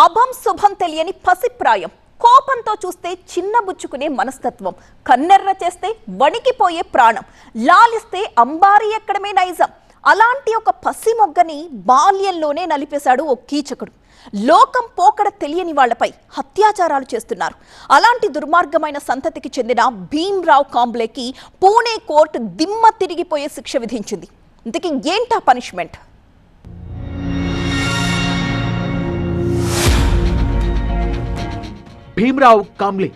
అభం శుభం తెలియని పసిప్రాయం, కోపంతో చూస్తే చిన్నబుచ్చుకునే మనస్తత్వం, కన్నెర్ర చేస్తే వణికిపోయే ప్రాణం, లాలిస్తే అంబారి ఎక్కడమే నైజం. అలాంటి ఒక పసి మొగ్గని బాల్యంలోనే నలిపేశాడు ఓ కీచకుడు. లోకం పోకడ తెలియని వాళ్లపై అత్యాచారాలు చేస్తున్నారు. అలాంటి దుర్మార్గమైన సంతతికి చెందిన భీమ్రావ్ కాంబ్లేకి పూణే కోర్టు దిమ్మ తిరిగిపోయే శిక్ష విధించింది. ఇంతకీ ఏంటా పనిష్మెంట్? భీమ్రావ్ కాంబ్లే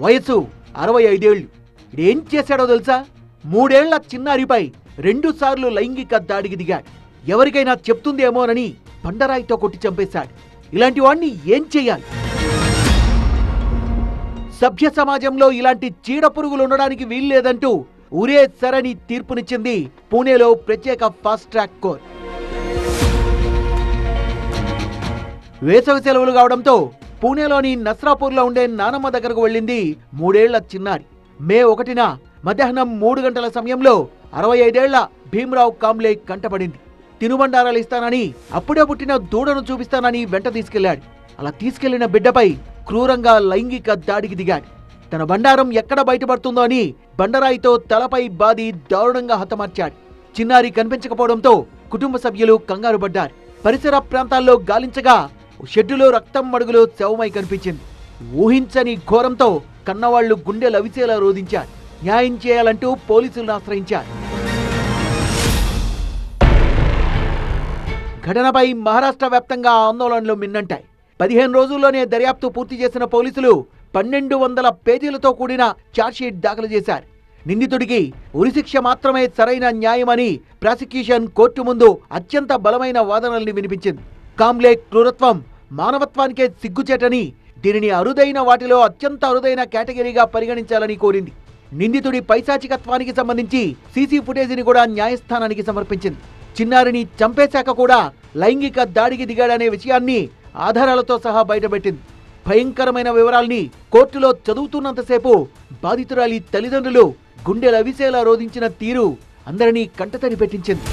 వయసు 65 ఏళ్లు. ఇదేం చేశాడో తెలుసా? 3 ఏళ్ల చిన్నారిపై 2 సార్లు లైంగిక దాడికి దిగాడు. ఎవరికైనా చెప్తుందేమోనని బండరాయితో కొట్టి చంపేశాడు. ఇలాంటి వాణ్ణి ఏం చెయ్యాలి? సభ్య సమాజంలో ఇలాంటి చీడ పురుగులు ఉండడానికి వీల్లేదంటూ ఉరే సరని తీర్పునిచ్చింది పూణేలో ప్రత్యేక ఫాస్ట్ ట్రాక్ కోర్టు. వేసవి సెలవులు కావడంతో పూణేలోని నస్రాపూర్లో ఉండే నానమ్మ దగ్గరకు వెళ్ళింది 3 ఏళ్ల చిన్నారి. మే 1న మధ్యాహ్నం 3 గంటల సమయంలో 65 ఏళ్ల భీమ్రావ్ కాంబ్లే కంటపడింది. తినుబండారాలు ఇస్తానని, అప్పుడే పుట్టిన దూడను చూపిస్తానని వెంట తీసుకెళ్లాడు. అలా తీసుకెళ్లిన బిడ్డపై క్రూరంగా లైంగిక దాడికి దిగాడు. తన బండారం ఎక్కడ బయటపడుతుందో అని బండరాయితో తలపై బాది దారుణంగా హతమార్చాడు. చిన్నారి కనిపించకపోవడంతో కుటుంబ సభ్యులు కంగారు పడ్డారు. పరిసర ప్రాంతాల్లో గాలించగా షెడ్డులో రక్తం మడుగులో శవమై కనిపించింది. ఊహించని ఘోరంతో కన్నవాళ్లు గుండె లవిసేలా రోధించారు. న్యాయం చేయాలంటూ పోలీసులను ఆశ్రయించారు. ఘటనపై మహారాష్ట్ర వ్యాప్తంగా ఆందోళనలు మిన్నంటాయి. 15 రోజుల్లోనే దర్యాప్తు పూర్తి చేసిన పోలీసులు 1200 పేజీలతో కూడిన ఛార్జ్షీట్ దాఖలు చేశారు. నిందితుడికి ఉరిశిక్ష మాత్రమే సరైన న్యాయమని ప్రాసిక్యూషన్ కోర్టు ముందు అత్యంత బలమైన వాదనల్ని వినిపించింది. కాంబ్లే క్రూరత్వం మానవత్వానికే సిగ్గుచేటని, దీనిని అరుదైన వాటిలో అత్యంత అరుదైన కేటగిరీగా పరిగణించాలని కోరింది. నిందితుడి పైశాచికత్వానికి సంబంధించి సీసీ ఫుటేజీని కూడా న్యాయస్థానానికి సమర్పించింది. చిన్నారిని చంపేశాక కూడా లైంగిక దాడికి దిగాడనే విషయాన్ని ఆధారాలతో సహా బయటపెట్టింది. భయంకరమైన వివరాల్ని కోర్టులో చదువుతున్నంతసేపు బాధితురాలి తల్లిదండ్రులు గుండెలవిసేలా రోధించిన తీరు అందరినీ కంటతడి పెట్టించింది.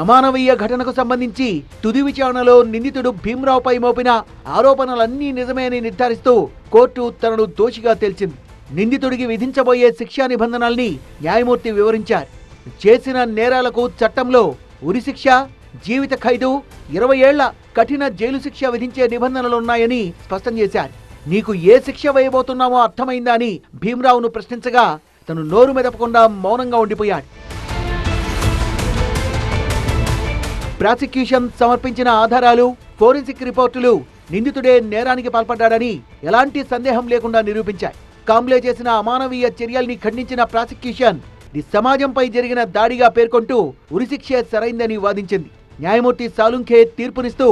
అమానవీయ ఘటనకు సంబంధించి తుది విచారణలో నిందితుడు భీమ్రావ్పై మోపిన ఆరోపణలన్నీ నిజమే అని నిర్ధారిస్తూ కోర్టు తనను దోషిగా తేల్చింది. నిందితుడికి విధించబోయే శిక్షా నిబంధనల్ని న్యాయమూర్తి వివరించారు. చేసిన నేరాలకు చట్టంలో ఉరిశిక్ష, జీవిత ఖైదు, 20 ఏళ్ల కఠిన జైలు శిక్ష విధించే నిబంధనలున్నాయని స్పష్టం చేశారు. నీకు ఏ శిక్ష వేయబోతున్నామో అర్థమైందా అని భీమ్రావ్ను ప్రశ్నించగా తను నోరు మెదపకుండా మౌనంగా ఉండిపోయాడు. ప్రాసిక్యూషన్ సమర్పించిన ఆధారాలు, ఫోరెన్సిక్ రిపోర్టులు నిందితుడే నేరానికి పాల్పడ్డాడని ఎలాంటి సందేహం లేకుండా నిరూపించాయి. కాంబ్లే చేసిన అమానవీయ చర్యల్ని ఖండించిన ప్రాసిక్యూషన్ ఇది సమాజంపై జరిగిన దాడిగా పేర్కొంటూ ఉరిశిక్షే సరైందని వాదించింది. న్యాయమూర్తి సాలుంఖే తీర్పునిస్తూ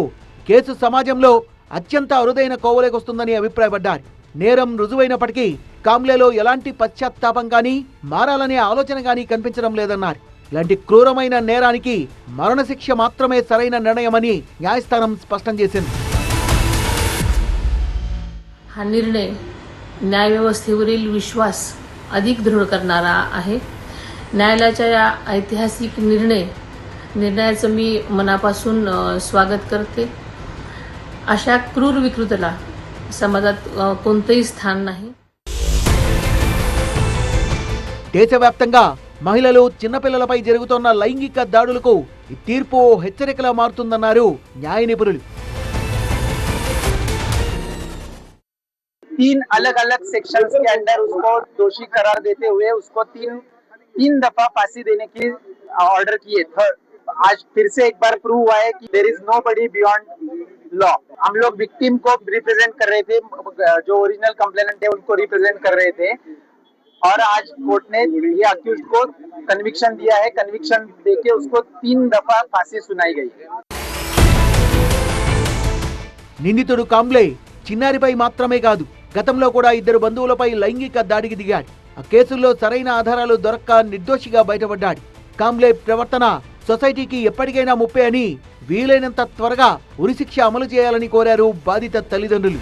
కేసు సమాజంలో అత్యంత అరుదైన కోవలేకొస్తుందని అభిప్రాయపడ్డారు. నేరం రుజువైనప్పటికీ కాంబ్లేలో ఎలాంటి పశ్చాత్తాపం కానీ, మారాలనే ఆలోచన కానీ కనిపించడం లేదన్నారు. ఇలాంటి క్రూరమైన నేరానికి మరణశిక్ష మాత్రమే సరైన నిర్ణయమని న్యాయస్థానం స్పష్టం చేసింది. हा निर्णय न्यायव्यवस्थेवरील विश्वास अधिक दृढ करणारा आहे. न्यायालयाच्या या ऐतिहासिक निर्णयाचं मी मनापासून स्वागत करते. अशा क्रूर विकृतीला समाजात कोणतेही स्थान नाही. దేశవ్యాప్తంగా మహిళలు, చిన్నపిల్లలపై జరుగుతున్న లైంగిక దాడులకు ఈ తీర్పు హెచ్చరికలా మారుతుందన్నారు న్యాయ నిపుణులు. 3 अलग-अलग सेक्शंस के अंडर उसको दोषी करार देते हुए उसको तीन दफा फांसी देने की ऑर्डर किए. आज फिर से एक बार प्रूव हुआ है कि there is nobody beyond law. हम लोग विक्टिम को रिप्रेजेंट कर रहे थे, जो ओरिजिनल कंप्लेनेंट है उनको रिप्रेजेंट कर रहे थे, और आज कोर्ट ने ये अक्यूज्ड को कन्विक्शन दिया है. कन्विक्शन देके उसको 3 दफा फांसी सुनाई गई. నిందితుడు కాంబ్లే చిన్నారిపై మాత్రమే కాదు, గతంలో కూడా 2 బంధువులపై లైంగిక దాడికి దిగాడు. ఆ కేసుల్లో సరైన ఆధారాలు దొరక్క నిర్దోషిగా బయటపడ్డాడు. కాంబ్లే ప్రవర్తన సొసైటీకి ఎప్పటికైనా ముప్పే అని వీలైనంత త్వరగా ఉరిశిక్ష అమలు చేయాలని కోరారు బాధిత తల్లిదండ్రులు.